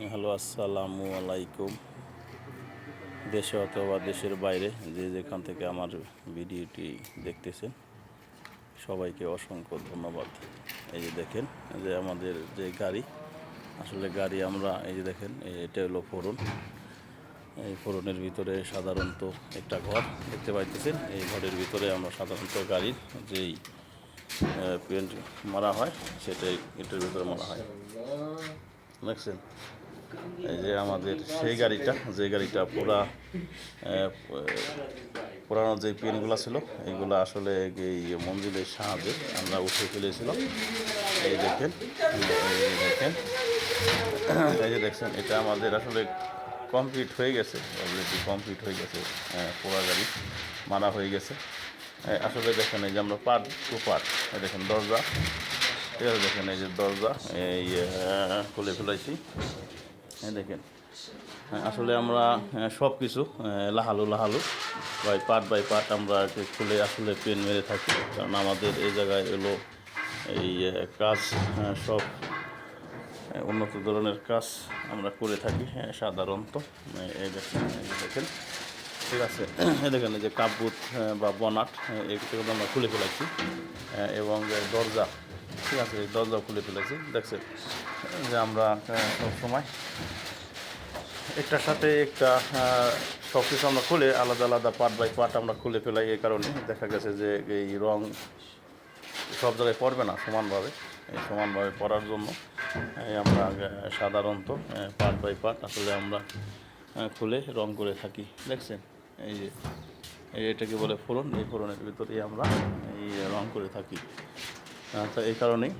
Hello, আসসালামু আলাইকুম। দেশে অথবা দেশের বাইরে যে যেখান থেকে আমার ভিডিওটি দেখতেছেন সবাইকে অসংখ্য ধন্যবাদ। এই যে দেখেন যে আমাদের যে গাড়ি, আসলে গাড়ি আমরা এই যে দেখেন এটা হলো ফোরন। এই ফোরনের ভিতরে সাধারণত একটা ঘর দেখতে পাইতেছেন। এই ঘরের ভিতরে আমরা সাধারণত গাড়ির যেই পেন্ট মারা হয় সেটাই এটার ভিতরে মারা হয়, দেখছেন। এই যে আমাদের সেই গাড়িটা, যে গাড়িটা পুরানো যে পেনগুলো ছিল এইগুলো আসলে এই মঞ্জিলের সাহায্যে আমরা উঠে ফেলেছিলাম। এই দেখেন, এই যে দেখছেন এটা আমাদের আসলে কমপ্লিট হয়ে গেছে, অলরেডি কমপ্লিট হয়ে গেছে। পোড়া গাড়ি মারা হয়ে গেছে। আসলে দেখেন এই যে আমরা পার্ট টু পার্ট, দেখেন দরজা, ঠিক আছে, দেখেন এই যে দরজা এই খুলে ফেলাইছি। দেখেন আসলে আমরা সব কিছু লাহালু বাই পার্ট আমরা খুলে আসলে পেন মেরে থাকি, কারণ আমাদের এই জায়গায় এলো এই কাজ সব উন্নত ধরনের কাজ আমরা করে থাকি সাধারণত। এই দেখেন, ঠিক আছে, এই দেখেন এই যে কাপবুট বা বনাট এগুলো আমরা খুলে ফেলেছি, এবং দরজা, ঠিক আছে, এই দরজাও খুলে ফেলেছি। দেখছেন যে আমরা সবসময় একটার সাথে একটা সব কিছু আমরা খুলে আলাদা আলাদা পার্ট বাই পার্ট আমরা খুলে ফেলাই। এই কারণে দেখা গেছে যে এই রং সব জায়গায় পড়বে না সমানভাবে। এই সমানভাবে পড়ার জন্য আমরা সাধারণত পার্ট বাই পার্ট আসলে আমরা খুলে রং করে থাকি। দেখছেন এই যে এটাকে বলে ফোড়ন, এই ফোড়নের ভিতরেই আমরা এই রং করে থাকি। তো এই কারণেই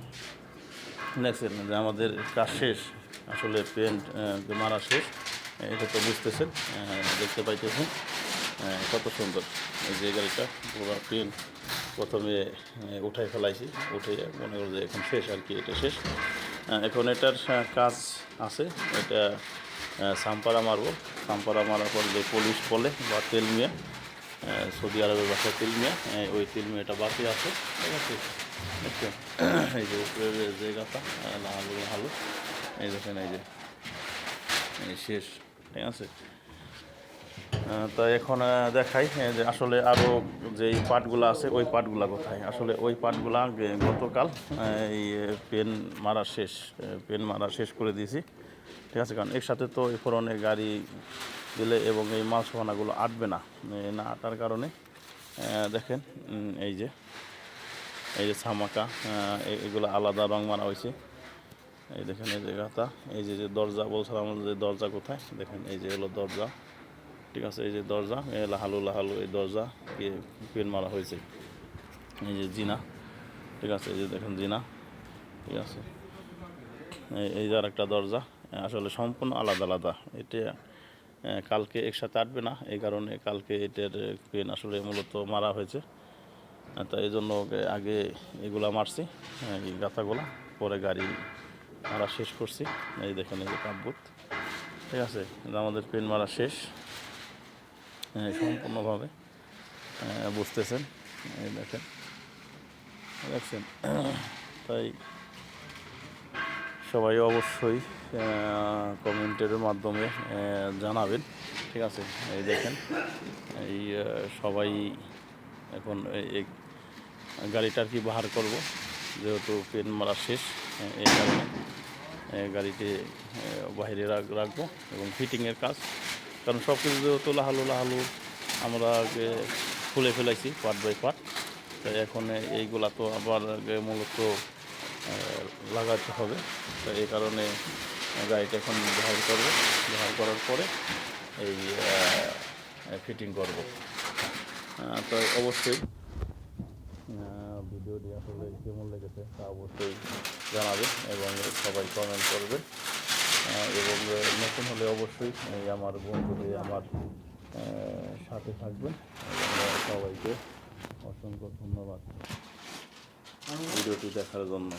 দেখছেন যে আমাদের কাজ শেষ, আসলে পেন্ট মারা শেষ। এটা তো বুঝতেছেন, দেখতে পাইতেছেন কত সুন্দর। এই যে গাড়িটা পুরো পেন্ট প্রথমে উঠাই ফেলাইছি, উঠে মনে করো যে এখন শেষ আর কি, এটা শেষ। এখন এটার কাজ আছে, এটা সাম্পারা মারবো। সাম্পারা মারার পর যে পলিশ বলে বা তেলমিয়া, সৌদি আরবের বাসায় তেলমিয়া, ওই তেলমিয়াটা বাকি আছে, ঠিক আছে। দেখছেন এই যে উপরের যে গাছা লাহালু, এই দেখেন এই যে শেষ, ঠিক আছে। তো এখন দেখাই যে আসলে আরও যেই পার্টগুলো আছে ওই পার্টগুলো কোথায়। আসলে ওই পার্টগুলা গতকাল এই পেন মারা শেষ করে দিয়েছি, ঠিক আছে। কারণ এর সাথে তো এই ফোরনে গাড়ি দিলে এবং এই মাল সোহানাগুলো আটবে না, না আটার কারণে দেখেন এই যে ছামাকা এগুলো আলাদা রং মারা হয়েছে। এই দেখেন এই যে গাতা, এই যে দরজা বলছিলাম যে দরজা কোথায়, দেখেন এই যে হলো দরজা, ঠিক আছে। এই যে দরজা লাহালু এই দরজা পেন মারা হয়েছে। এই যে জিনা, ঠিক আছে, এই যে দেখেন জিনা, ঠিক আছে। এই যে আর একটা দরজা, আসলে সম্পূর্ণ আলাদা। এটা কালকে একসাথে আটবে না, এই কারণে কালকে এটার পেন আসলে মূলত মারা হয়েছে। তো এই জন্য আগে এগুলা মারছি, এই গাথাগুলা, পরে গাড়ি মারা শেষ করছি। এই দেখেন এই যে কাপবুট, ঠিক আছে, আমাদের পেন মারা শেষ সম্পূর্ণভাবে, বুঝতেছেন। এই দেখছেন তাই সবাই অবশ্যই কমেন্টের মাধ্যমে জানাবেন, ঠিক আছে। এই দেখেন এই সবাই এখন এই গাড়িটার কি বাহার করব, যেহেতু পেন মারা শেষ, এই কারণে গাড়িটি বাইরে রাখবো এবং ফিটিংয়ের কাজ, কারণ সব কিছু যেহেতু লাহালু আমরা খুলে ফেলাইছি পার্ট বাই পার্ট। তাই এখন এইগুলা তো আবার মূলত লাগাতে হবে। তো এই কারণে গাড়িটা এখন ব্যবহার করার পরে এই ফিটিং করব। তো অবশ্যই ভিডিওটি আসলে কেমন লেগেছে তা অবশ্যই জানাবেন এবং সবাই কমেন্ট করবেন, এবং নতুন হলে অবশ্যই আমার বন্ধুদের আমার সাথে থাকবেন। এবং সবাইকে অসংখ্য ধন্যবাদ ভিডিওটি দেখার জন্য।